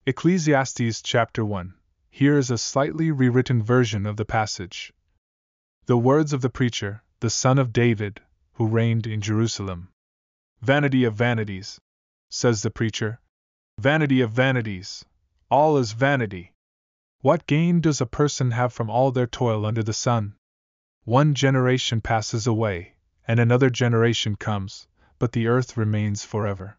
Ecclesiastes chapter 1. Here is a slightly rewritten version of the passage. The words of the preacher, the son of David, who reigned in Jerusalem. Vanity of vanities, says the preacher. Vanity of vanities, all is vanity. What gain does a person have from all their toil under the sun? One generation passes away, and another generation comes, but the earth remains forever.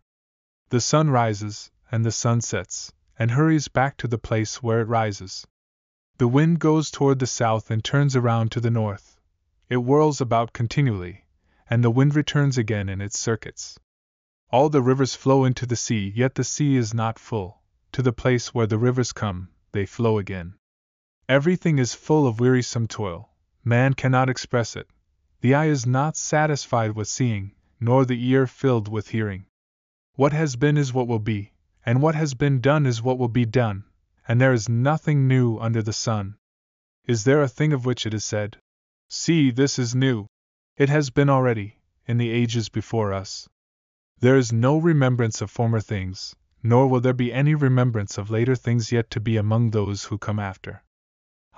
The sun rises, and the sun sets, and hurries back to the place where it rises. The wind goes toward the south and turns around to the north. It whirls about continually, and the wind returns again in its circuits. All the rivers flow into the sea, yet the sea is not full. To the place where the rivers come, they flow again. Everything is full of wearisome toil. Man cannot express it. The eye is not satisfied with seeing, nor the ear filled with hearing. What has been is what will be, and what has been done is what will be done, and there is nothing new under the sun. Is there a thing of which it is said, "See, this is new"? It has been already, in the ages before us. There is no remembrance of former things, nor will there be any remembrance of later things yet to be among those who come after.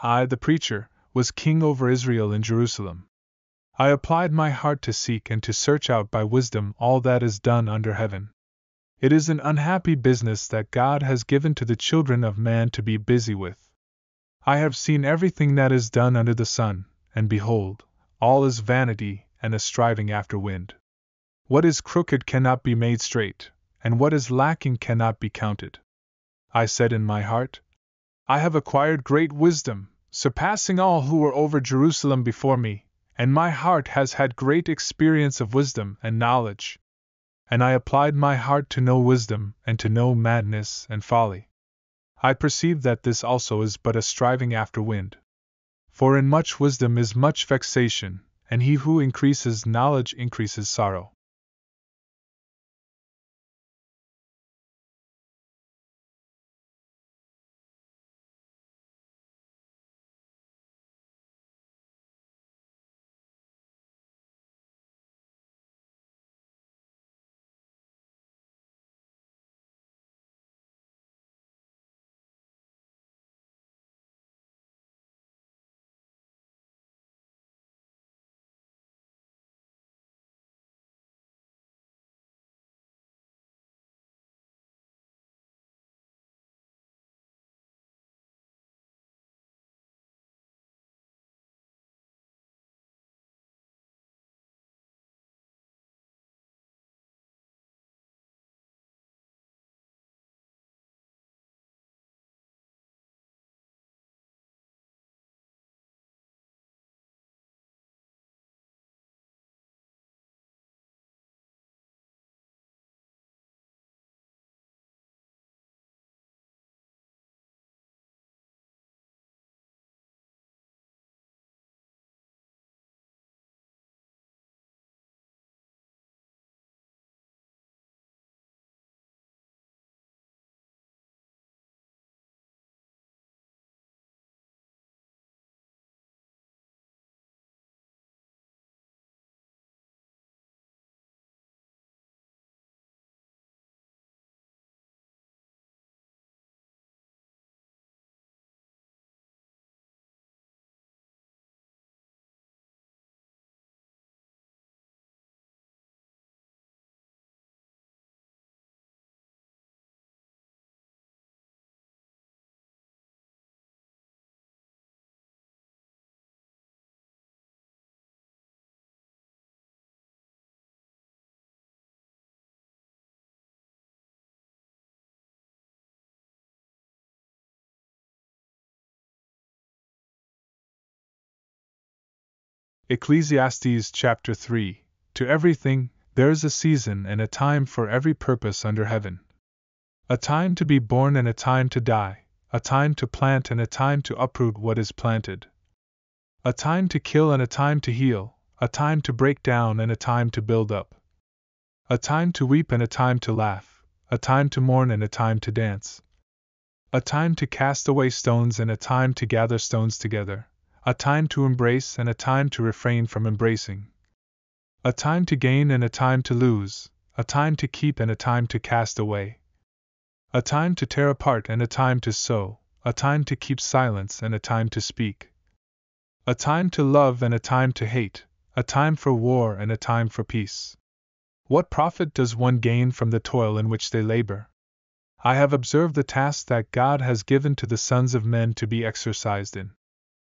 I, the preacher, was king over Israel in Jerusalem. I applied my heart to seek and to search out by wisdom all that is done under heaven. It is an unhappy business that God has given to the children of man to be busy with. I have seen everything that is done under the sun, and behold, all is vanity and a striving after wind. What is crooked cannot be made straight, and what is lacking cannot be counted. I said in my heart, I have acquired great wisdom, surpassing all who were over Jerusalem before me, and my heart has had great experience of wisdom and knowledge. And I applied my heart to know wisdom and to know madness and folly. I perceive that this also is but a striving after wind. For in much wisdom is much vexation, and he who increases knowledge increases sorrow. Ecclesiastes chapter 3. To everything, there is a season and a time for every purpose under heaven. A time to be born and a time to die, a time to plant and a time to uproot what is planted. A time to kill and a time to heal, a time to break down and a time to build up. A time to weep and a time to laugh, a time to mourn and a time to dance. A time to cast away stones and a time to gather stones together. A time to embrace and a time to refrain from embracing. A time to gain and a time to lose, a time to keep and a time to cast away. A time to tear apart and a time to sow, a time to keep silence and a time to speak. A time to love and a time to hate, a time for war and a time for peace. What profit does one gain from the toil in which they labor? I have observed the task that God has given to the sons of men to be exercised in.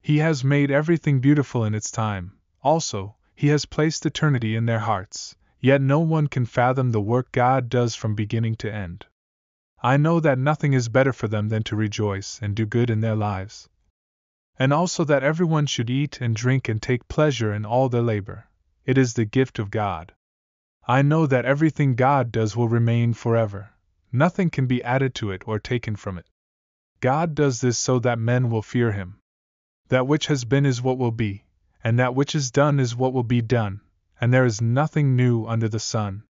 He has made everything beautiful in its time, also, He has placed eternity in their hearts, yet no one can fathom the work God does from beginning to end. I know that nothing is better for them than to rejoice and do good in their lives, and also that everyone should eat and drink and take pleasure in all their labor. It is the gift of God. I know that everything God does will remain forever. Nothing can be added to it or taken from it. God does this so that men will fear Him. That which has been is what will be, and that which is done is what will be done, and there is nothing new under the sun.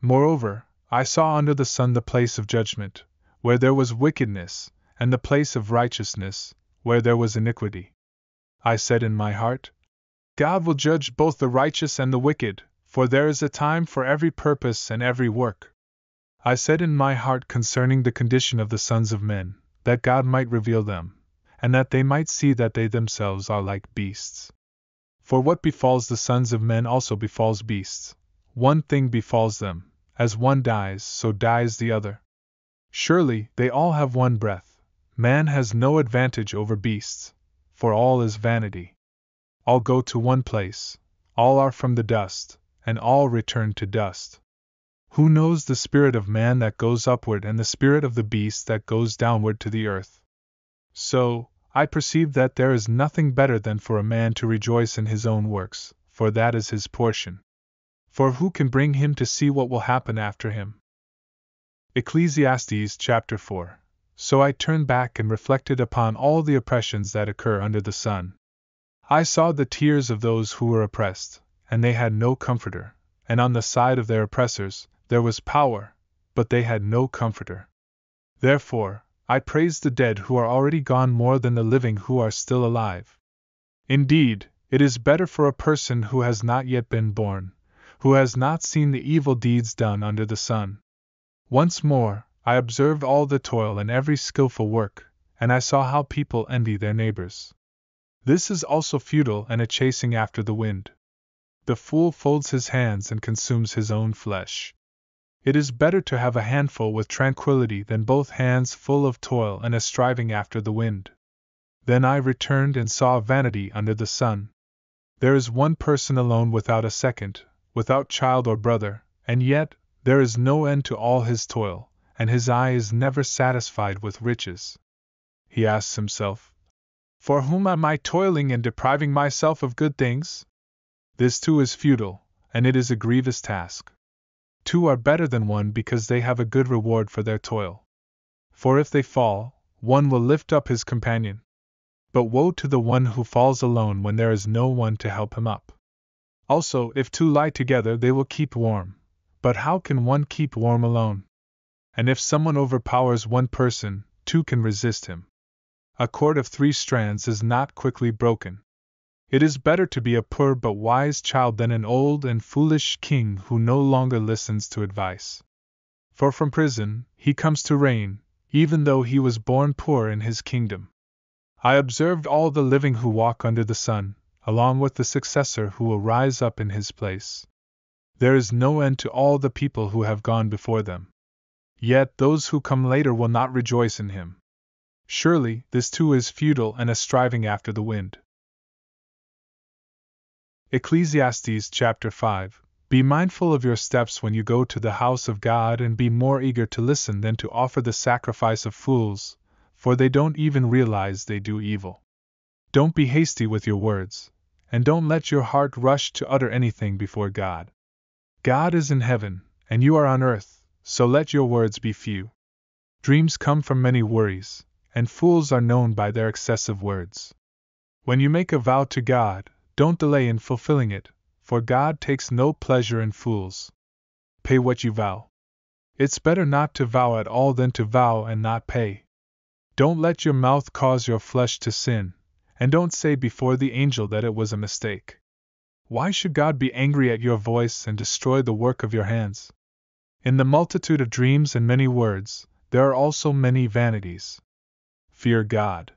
Moreover, I saw under the sun the place of judgment, where there was wickedness, and the place of righteousness, where there was iniquity. I said in my heart, God will judge both the righteous and the wicked, for there is a time for every purpose and every work. I said in my heart concerning the condition of the sons of men, that God might reveal them, and that they might see that they themselves are like beasts. For what befalls the sons of men also befalls beasts. One thing befalls them, as one dies, so dies the other. Surely they all have one breath. Man has no advantage over beasts, for all is vanity. All go to one place, all are from the dust, and all return to dust. Who knows the spirit of man that goes upward and the spirit of the beast that goes downward to the earth? So, I perceive that there is nothing better than for a man to rejoice in his own works, for that is his portion. For who can bring him to see what will happen after him? Ecclesiastes chapter 4. So I turned back and reflected upon all the oppressions that occur under the sun. I saw the tears of those who were oppressed, and they had no comforter, and on the side of their oppressors there was power, but they had no comforter. Therefore, I praise the dead who are already gone more than the living who are still alive. Indeed, it is better for a person who has not yet been born, who has not seen the evil deeds done under the sun. Once more, I observed all the toil and every skillful work, and I saw how people envy their neighbors. This is also futile and a chasing after the wind. The fool folds his hands and consumes his own flesh. It is better to have a handful with tranquility than both hands full of toil and a striving after the wind. Then I returned and saw vanity under the sun. There is one person alone without a second, without child or brother, and yet there is no end to all his toil, and his eye is never satisfied with riches. He asks himself, for whom am I toiling and depriving myself of good things? This too is futile, and it is a grievous task. Two are better than one because they have a good reward for their toil. For if they fall, one will lift up his companion. But woe to the one who falls alone when there is no one to help him up. Also, if two lie together, they will keep warm. But how can one keep warm alone? And if someone overpowers one person, two can resist him. A cord of 3 strands is not quickly broken. It is better to be a poor but wise child than an old and foolish king who no longer listens to advice. For from prison he comes to reign, even though he was born poor in his kingdom. I observed all the living who walk under the sun, along with the successor who will rise up in his place. There is no end to all the people who have gone before them. Yet those who come later will not rejoice in him. Surely this too is futile and a striving after the wind. Ecclesiastes chapter 5. Be mindful of your steps when you go to the house of God, and be more eager to listen than to offer the sacrifice of fools, for they don't even realize they do evil. Don't be hasty with your words, and don't let your heart rush to utter anything before God. God is in heaven, and you are on earth, so let your words be few. Dreams come from many worries, and fools are known by their excessive words. When you make a vow to God, don't delay in fulfilling it, for God takes no pleasure in fools. Pay what you vow. It's better not to vow at all than to vow and not pay. Don't let your mouth cause your flesh to sin, and don't say before the angel that it was a mistake. Why should God be angry at your voice and destroy the work of your hands? In the multitude of dreams and many words, there are also many vanities. Fear God.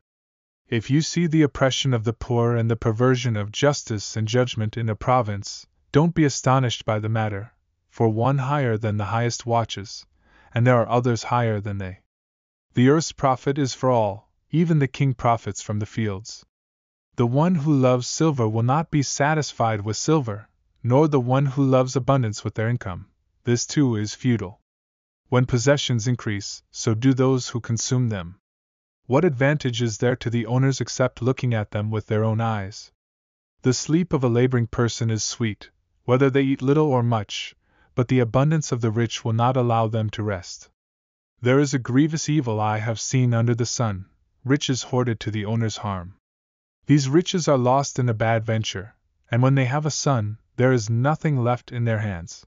If you see the oppression of the poor and the perversion of justice and judgment in a province, don't be astonished by the matter, for one higher than the highest watches, and there are others higher than they. The earth's profit is for all, even the king profits from the fields. The one who loves silver will not be satisfied with silver, nor the one who loves abundance with their income. This too is futile. When possessions increase, so do those who consume them. What advantage is there to the owners except looking at them with their own eyes? The sleep of a laboring person is sweet, whether they eat little or much, but the abundance of the rich will not allow them to rest. There is a grievous evil I have seen under the sun, riches hoarded to the owner's harm. These riches are lost in a bad venture, and when they have a son, there is nothing left in their hands.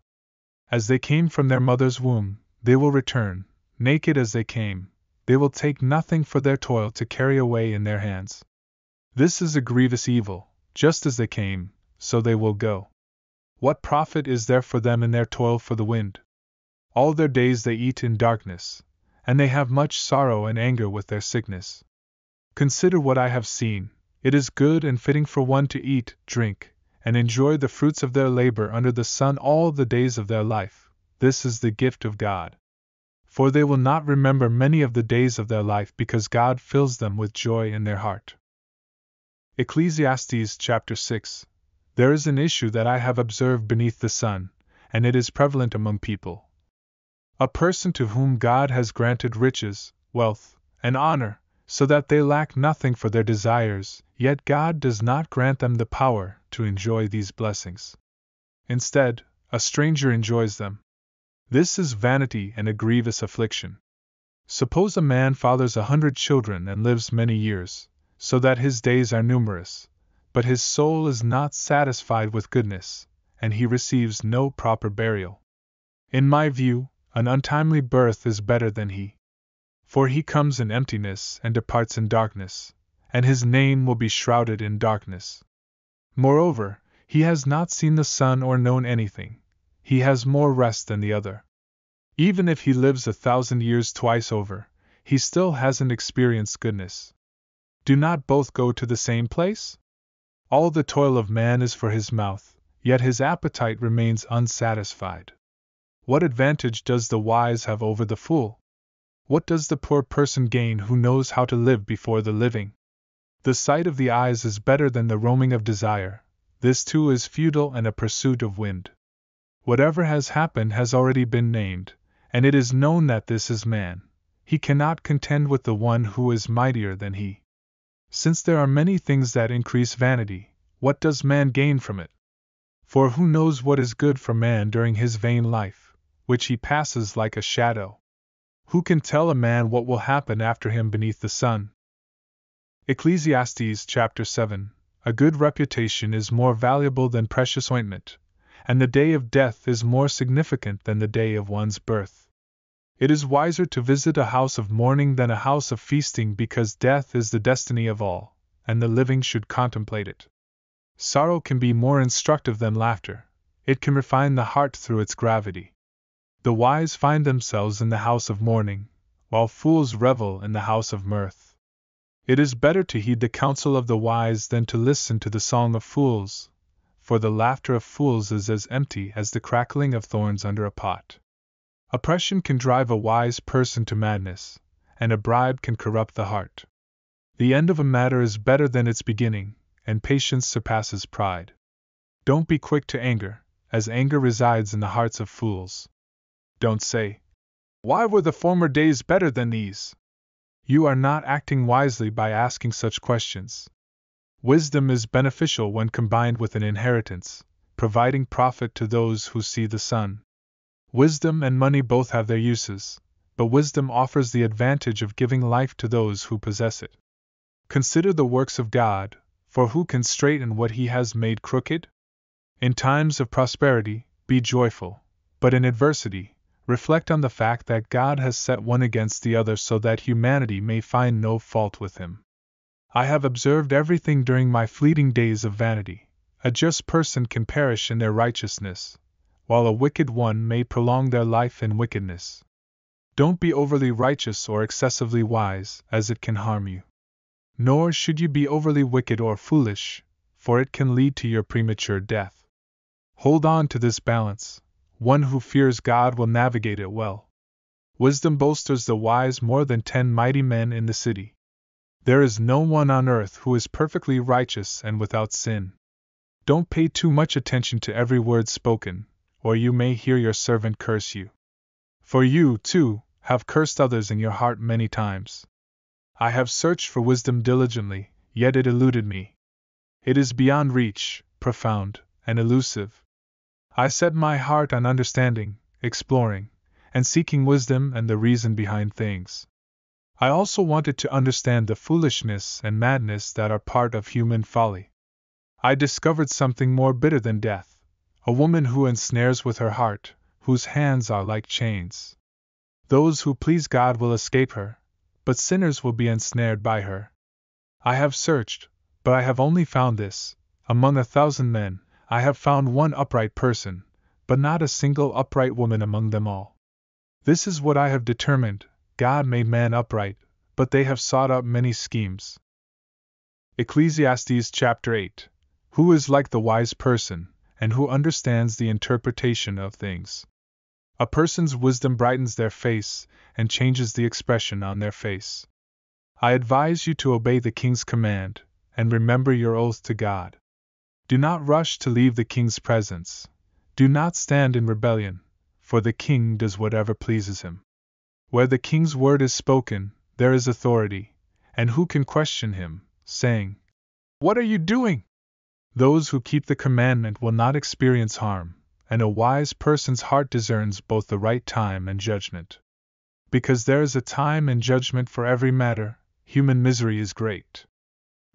As they came from their mother's womb, they will return, naked as they came. They will take nothing for their toil to carry away in their hands. This is a grievous evil, just as they came, so they will go. What profit is there for them in their toil for the wind? All their days they eat in darkness, and they have much sorrow and anger with their sickness. Consider what I have seen. It is good and fitting for one to eat, drink, and enjoy the fruits of their labor under the sun all the days of their life. This is the gift of God. For they will not remember many of the days of their life because God fills them with joy in their heart. Ecclesiastes chapter 6. There is an issue that I have observed beneath the sun, and it is prevalent among people. A person to whom God has granted riches, wealth, and honor, so that they lack nothing for their desires, yet God does not grant them the power to enjoy these blessings. Instead, a stranger enjoys them. This is vanity and a grievous affliction. Suppose a man fathers 100 children and lives many years, so that his days are numerous, but his soul is not satisfied with goodness, and he receives no proper burial. In my view, an untimely birth is better than he. For he comes in emptiness and departs in darkness, and his name will be shrouded in darkness. Moreover, he has not seen the sun or known anything. He has more rest than the other. Even if he lives 1,000 years twice over, he still hasn't experienced goodness. Do not both go to the same place? All the toil of man is for his mouth, yet his appetite remains unsatisfied. What advantage does the wise have over the fool? What does the poor person gain who knows how to live before the living? The sight of the eyes is better than the roaming of desire. This too is futile and a pursuit of wind. Whatever has happened has already been named, and it is known that this is man. He cannot contend with the one who is mightier than he. Since there are many things that increase vanity, what does man gain from it? For who knows what is good for man during his vain life, which he passes like a shadow? Who can tell a man what will happen after him beneath the sun? Ecclesiastes chapter 7. A good reputation is more valuable than precious ointment, and the day of death is more significant than the day of one's birth. It is wiser to visit a house of mourning than a house of feasting because death is the destiny of all, and the living should contemplate it. Sorrow can be more instructive than laughter. It can refine the heart through its gravity. The wise find themselves in the house of mourning, while fools revel in the house of mirth. It is better to heed the counsel of the wise than to listen to the song of fools, for the laughter of fools is as empty as the crackling of thorns under a pot. Oppression can drive a wise person to madness, and a bribe can corrupt the heart. The end of a matter is better than its beginning, and patience surpasses pride. Don't be quick to anger, as anger resides in the hearts of fools. Don't say, "Why were the former days better than these?" You are not acting wisely by asking such questions. Wisdom is beneficial when combined with an inheritance, providing profit to those who see the sun. Wisdom and money both have their uses, but wisdom offers the advantage of giving life to those who possess it. Consider the works of God, for who can straighten what he has made crooked? In times of prosperity, be joyful, but in adversity, reflect on the fact that God has set one against the other so that humanity may find no fault with him. I have observed everything during my fleeting days of vanity. A just person can perish in their righteousness, while a wicked one may prolong their life in wickedness. Don't be overly righteous or excessively wise, as it can harm you. Nor should you be overly wicked or foolish, for it can lead to your premature death. Hold on to this balance. One who fears God will navigate it well. Wisdom bolsters the wise more than 10 mighty men in the city. There is no one on earth who is perfectly righteous and without sin. Don't pay too much attention to every word spoken, or you may hear your servant curse you. For you, too, have cursed others in your heart many times. I have searched for wisdom diligently, yet it eluded me. It is beyond reach, profound, and elusive. I set my heart on understanding, exploring, and seeking wisdom and the reason behind things. I also wanted to understand the foolishness and madness that are part of human folly. I discovered something more bitter than death, a woman who ensnares with her heart, whose hands are like chains. Those who please God will escape her, but sinners will be ensnared by her. I have searched, but I have only found this: among 1,000 men, I have found one upright person, but not a single upright woman among them all. This is what I have determined: God made man upright, but they have sought out many schemes. Ecclesiastes chapter 8. Who is like the wise person, and who understands the interpretation of things? A person's wisdom brightens their face, and changes the expression on their face. I advise you to obey the king's command, and remember your oath to God. Do not rush to leave the king's presence. Do not stand in rebellion, for the king does whatever pleases him. Where the king's word is spoken, there is authority, and who can question him, saying, "What are you doing?" Those who keep the commandment will not experience harm, and a wise person's heart discerns both the right time and judgment. Because there is a time and judgment for every matter, human misery is great.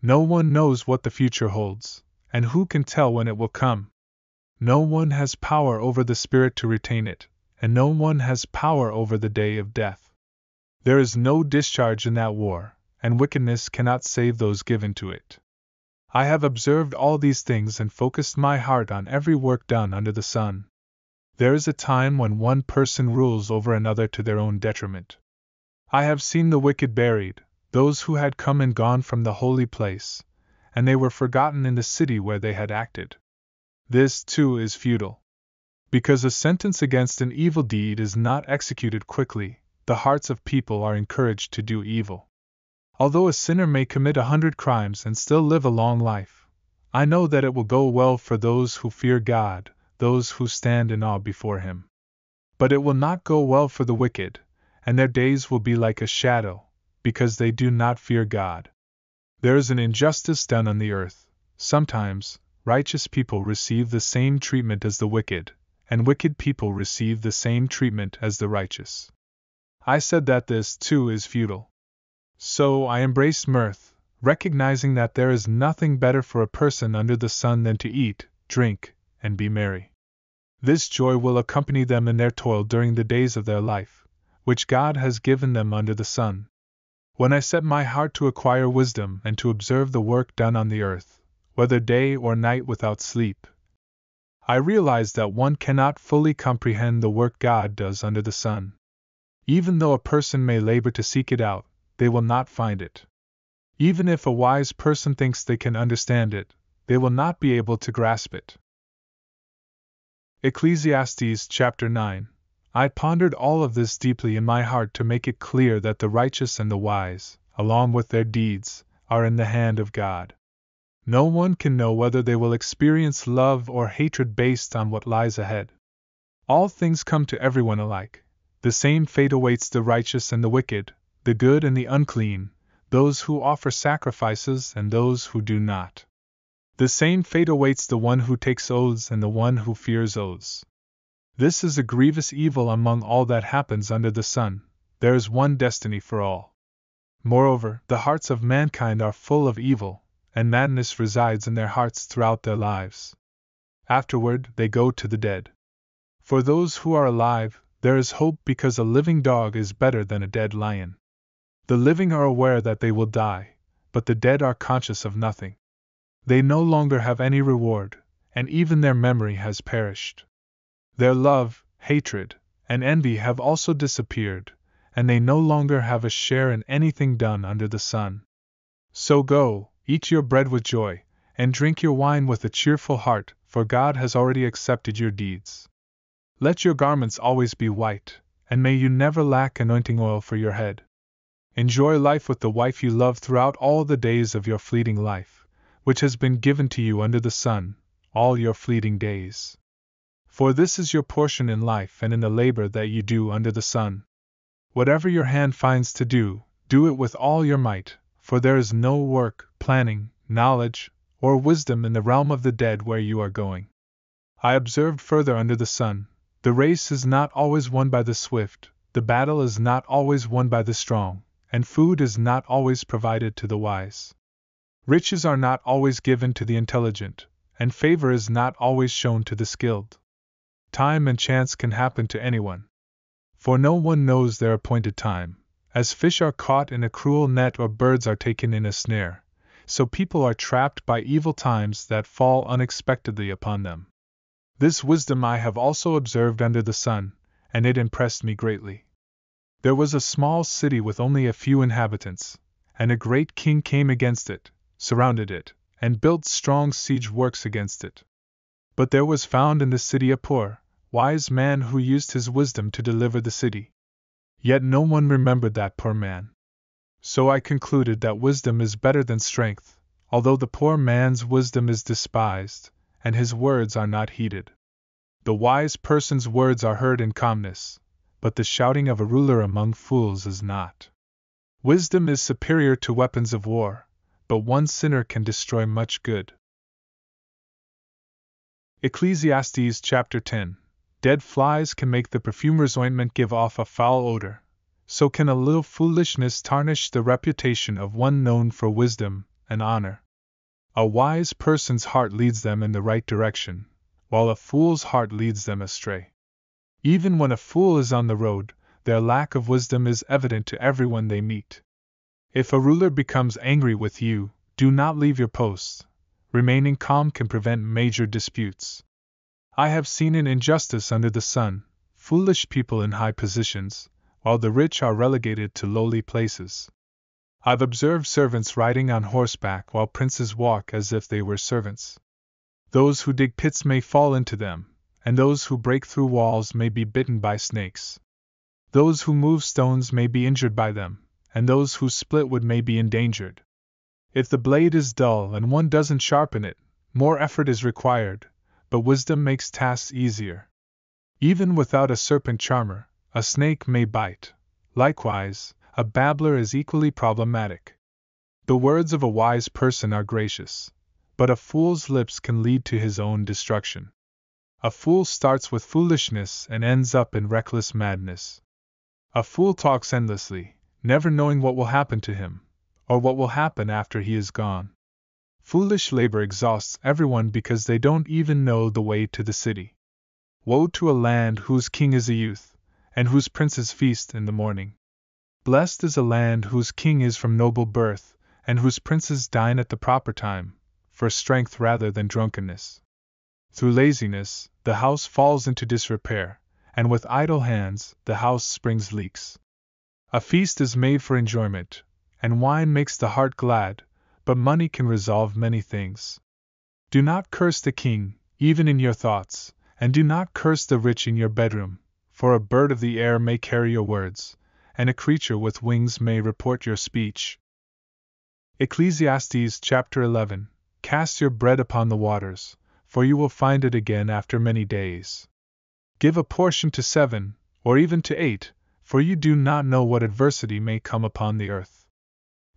No one knows what the future holds, and who can tell when it will come? No one has power over the spirit to retain it, and no one has power over the day of death. There is no discharge in that war, and wickedness cannot save those given to it. I have observed all these things and focused my heart on every work done under the sun. There is a time when one person rules over another to their own detriment. I have seen the wicked buried, those who had come and gone from the holy place, and they were forgotten in the city where they had acted. This, too, is futile. Because a sentence against an evil deed is not executed quickly, the hearts of people are encouraged to do evil. Although a sinner may commit 100 crimes and still live a long life, I know that it will go well for those who fear God, those who stand in awe before Him. But it will not go well for the wicked, and their days will be like a shadow, because they do not fear God. There is an injustice done on the earth. Sometimes, righteous people receive the same treatment as the wicked, and wicked people receive the same treatment as the righteous. I said that this, too, is futile. So I embraced mirth, recognizing that there is nothing better for a person under the sun than to eat, drink, and be merry. This joy will accompany them in their toil during the days of their life, which God has given them under the sun. When I set my heart to acquire wisdom and to observe the work done on the earth, whether day or night without sleep, I realized that one cannot fully comprehend the work God does under the sun. Even though a person may labor to seek it out, they will not find it. Even if a wise person thinks they can understand it, they will not be able to grasp it. Ecclesiastes chapter 9. I pondered all of this deeply in my heart to make it clear that the righteous and the wise, along with their deeds, are in the hand of God. No one can know whether they will experience love or hatred based on what lies ahead. All things come to everyone alike. The same fate awaits the righteous and the wicked, the good and the unclean, those who offer sacrifices and those who do not. The same fate awaits the one who takes oaths and the one who fears oaths. This is a grievous evil among all that happens under the sun. There is one destiny for all. Moreover, the hearts of mankind are full of evil, and madness resides in their hearts throughout their lives. Afterward, they go to the dead. For those who are alive, there is hope because a living dog is better than a dead lion. The living are aware that they will die, but the dead are conscious of nothing. They no longer have any reward, and even their memory has perished. Their love, hatred, and envy have also disappeared, and they no longer have a share in anything done under the sun. So go, eat your bread with joy, and drink your wine with a cheerful heart, for God has already accepted your deeds. Let your garments always be white, and may you never lack anointing oil for your head. Enjoy life with the wife you love throughout all the days of your fleeting life, which has been given to you under the sun, all your fleeting days. For this is your portion in life and in the labor that you do under the sun. Whatever your hand finds to do, do it with all your might, for there is no work, planning, knowledge, or wisdom in the realm of the dead where you are going. I observed further under the sun, the race is not always won by the swift, the battle is not always won by the strong, and food is not always provided to the wise. Riches are not always given to the intelligent, and favor is not always shown to the skilled. Time and chance can happen to anyone. For no one knows their appointed time. As fish are caught in a cruel net or birds are taken in a snare, so people are trapped by evil times that fall unexpectedly upon them. This wisdom I have also observed under the sun, and it impressed me greatly. There was a small city with only a few inhabitants, and a great king came against it, surrounded it, and built strong siege works against it. But there was found in the city a poor, wise man who used his wisdom to deliver the city. Yet no one remembered that poor man. So I concluded that wisdom is better than strength, although the poor man's wisdom is despised, and his words are not heeded. The wise person's words are heard in calmness, but the shouting of a ruler among fools is not. Wisdom is superior to weapons of war, but one sinner can destroy much good. Ecclesiastes chapter 10. Dead flies can make the perfumer's ointment give off a foul odor, so can a little foolishness tarnish the reputation of one known for wisdom and honor. A wise person's heart leads them in the right direction, while a fool's heart leads them astray. Even when a fool is on the road, their lack of wisdom is evident to everyone they meet. If a ruler becomes angry with you, do not leave your post. Remaining calm can prevent major disputes. I have seen an injustice under the sun, foolish people in high positions, while the rich are relegated to lowly places. I've observed servants riding on horseback while princes walk as if they were servants. Those who dig pits may fall into them, and those who break through walls may be bitten by snakes. Those who move stones may be injured by them, and those who split wood may be endangered. If the blade is dull and one doesn't sharpen it, more effort is required, but wisdom makes tasks easier. Even without a serpent charmer, a snake may bite. Likewise, a babbler is equally problematic. The words of a wise person are gracious, but a fool's lips can lead to his own destruction. A fool starts with foolishness and ends up in reckless madness. A fool talks endlessly, never knowing what will happen to him, or what will happen after he is gone. Foolish labor exhausts everyone because they don't even know the way to the city. Woe to a land whose king is a youth, and whose princes feast in the morning. Blessed is a land whose king is from noble birth, and whose princes dine at the proper time, for strength rather than drunkenness. Through laziness, the house falls into disrepair, and with idle hands, the house springs leaks. A feast is made for enjoyment, and wine makes the heart glad, but money can resolve many things. Do not curse the king, even in your thoughts, and do not curse the rich in your bedroom, for a bird of the air may carry your words, and a creature with wings may report your speech. Ecclesiastes chapter 11. Cast your bread upon the waters, for you will find it again after many days. Give a portion to 7, or even to 8, for you do not know what adversity may come upon the earth.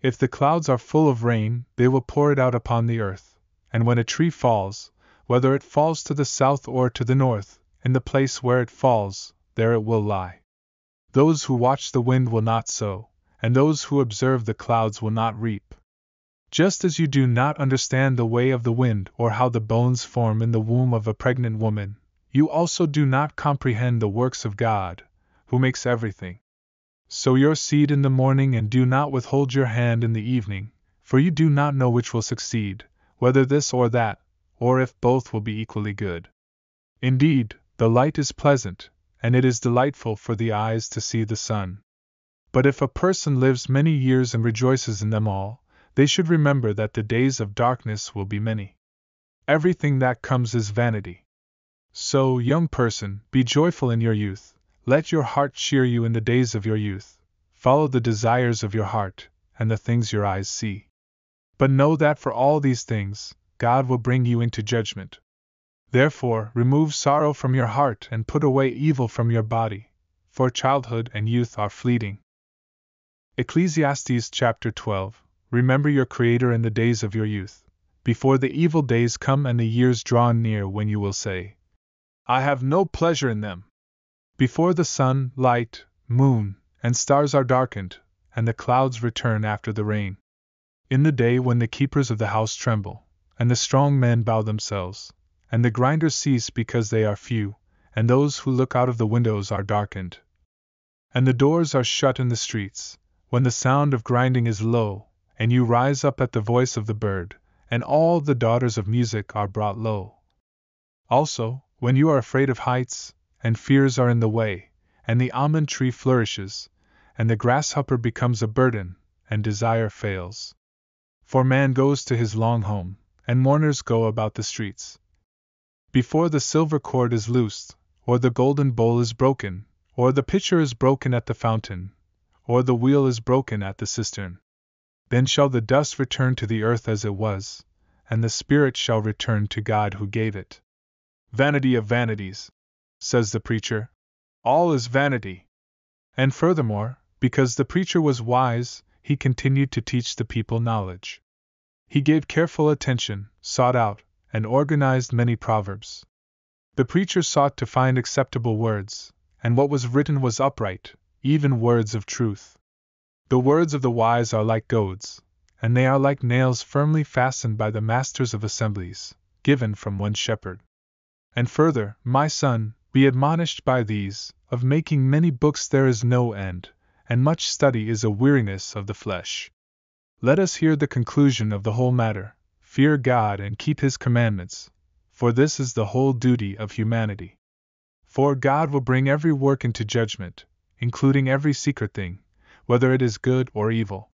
If the clouds are full of rain, they will pour it out upon the earth, and when a tree falls, whether it falls to the south or to the north, in the place where it falls, there it will lie. Those who watch the wind will not sow, and those who observe the clouds will not reap. Just as you do not understand the way of the wind or how the bones form in the womb of a pregnant woman, you also do not comprehend the works of God, who makes everything. Sow your seed in the morning and do not withhold your hand in the evening, for you do not know which will succeed, whether this or that, or if both will be equally good. Indeed, the light is pleasant, and it is delightful for the eyes to see the sun. But if a person lives many years and rejoices in them all, they should remember that the days of darkness will be many. Everything that comes is vanity. So, young person, be joyful in your youth, let your heart cheer you in the days of your youth, follow the desires of your heart, and the things your eyes see. But know that for all these things, God will bring you into judgment. Therefore, remove sorrow from your heart and put away evil from your body, for childhood and youth are fleeting. Ecclesiastes chapter 12. Remember your Creator in the days of your youth, before the evil days come and the years draw near when you will say, I have no pleasure in them. Before the sun, light, moon, and stars are darkened, and the clouds return after the rain. In the day when the keepers of the house tremble, and the strong men bow themselves, and the grinders cease because they are few, and those who look out of the windows are darkened, and the doors are shut in the streets, when the sound of grinding is low, and you rise up at the voice of the bird, and all the daughters of music are brought low. Also, when you are afraid of heights, and fears are in the way, and the almond tree flourishes, and the grasshopper becomes a burden, and desire fails. For man goes to his long home, and mourners go about the streets. Before the silver cord is loosed, or the golden bowl is broken, or the pitcher is broken at the fountain, or the wheel is broken at the cistern, then shall the dust return to the earth as it was, and the spirit shall return to God who gave it. Vanity of vanities, says the preacher. All is vanity. And furthermore, because the preacher was wise, he continued to teach the people knowledge. He gave careful attention, sought out, and organized many proverbs. The preacher sought to find acceptable words, and what was written was upright, even words of truth. The words of the wise are like goads, and they are like nails firmly fastened by the masters of assemblies, given from one shepherd. And further, my son, be admonished by these, of making many books there is no end, and much study is a weariness of the flesh. Let us hear the conclusion of the whole matter. Fear God and keep His commandments, for this is the whole duty of humanity. For God will bring every work into judgment, including every secret thing, whether it is good or evil.